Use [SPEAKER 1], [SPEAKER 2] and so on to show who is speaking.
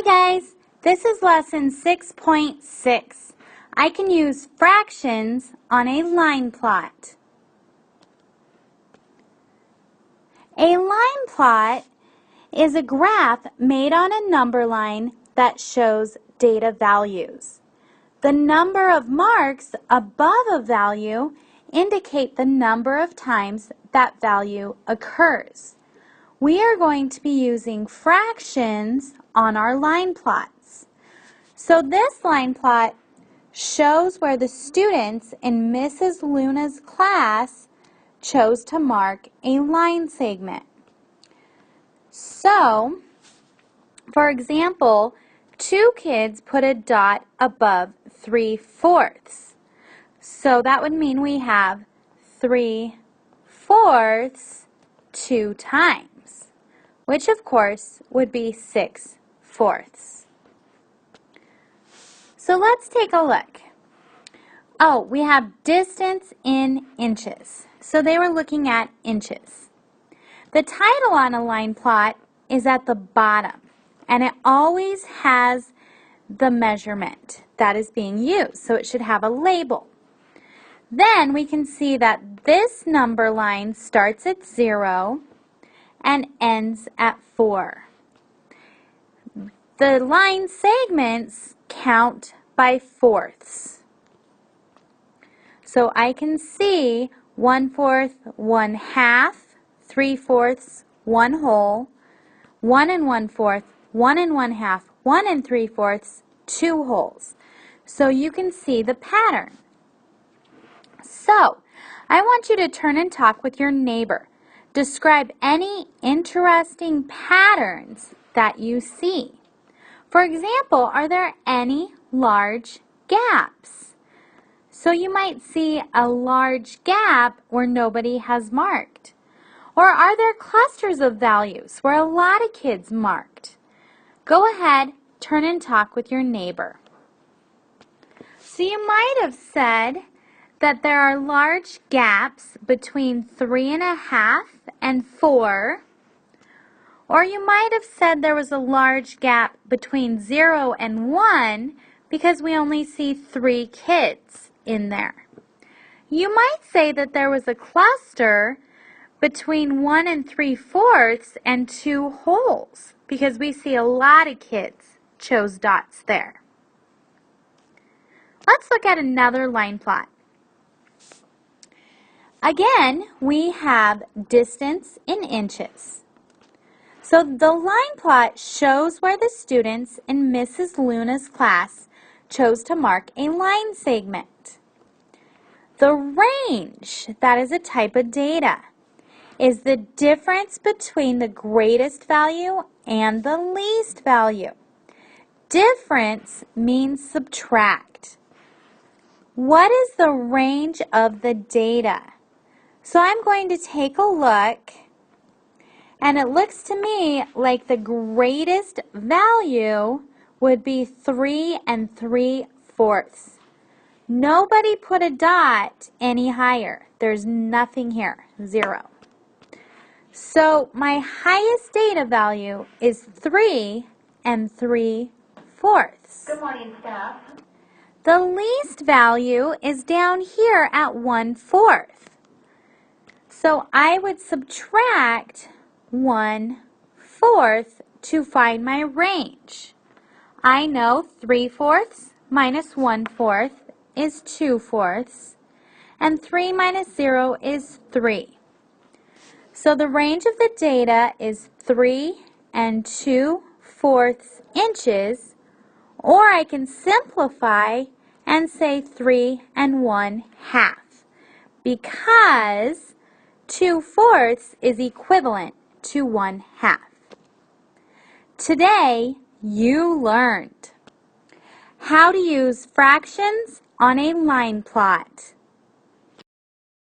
[SPEAKER 1] Hi guys, this is lesson 6.6. I can use fractions on a line plot. A line plot is a graph made on a number line that shows data values. The number of marks above a value indicate the number of times that value occurs. We are going to be using fractions on our line plots. So this line plot shows where the students in Mrs. Luna's class chose to mark a line segment. So, for example, 2 kids put a dot above 3/4. So that would mean we have 3/4 2 times, which of course would be 6/4. So let's take a look. Oh, we have distance in inches. So they were looking at inches. The title on a line plot is at the bottom, and it always has the measurement that is being used. So it should have a label. Then we can see that this number line starts at 0 and ends at 4. The line segments count by fourths. So I can see 1/4, 1/2, 3/4, 1 whole, 1 1/4, 1 1/2, 1 3/4, 2 wholes. So you can see the pattern. So I want you to turn and talk with your neighbor. Describe any interesting patterns that you see. For example, are there any large gaps? So you might see a large gap where nobody has marked. Or are there clusters of values where a lot of kids marked? Go ahead, turn and talk with your neighbor. So you might have said that there are large gaps between 3.5 and 4. Or you might have said there was a large gap between 0 and 1 because we only see 3 kids in there. You might say that there was a cluster between 1 3/4 and 2 wholes because we see a lot of kids chose dots there. Let's look at another line plot. Again, we have distance in inches. So the line plot shows where the students in Mrs. Luna's class chose to mark a line segment. The range, that is a type of data, is the difference between the greatest value and the least value. Difference means subtract. What is the range of the data? So I'm going to take a look, and it looks to me like the greatest value would be 3 3/4. Nobody put a dot any higher. There's nothing here, 0. So my highest data value is 3 3/4.
[SPEAKER 2] Good morning, staff.
[SPEAKER 1] The least value is down here at 1/4. So I would subtract 1/4 to find my range. I know 3/4 minus 1/4 is 2/4, and 3 minus 0 is 3. So the range of the data is 3 2/4 inches, or I can simplify and say 3 1/2, because 2/4 is equivalent to 1/2. Today, you learned how to use fractions on a line plot.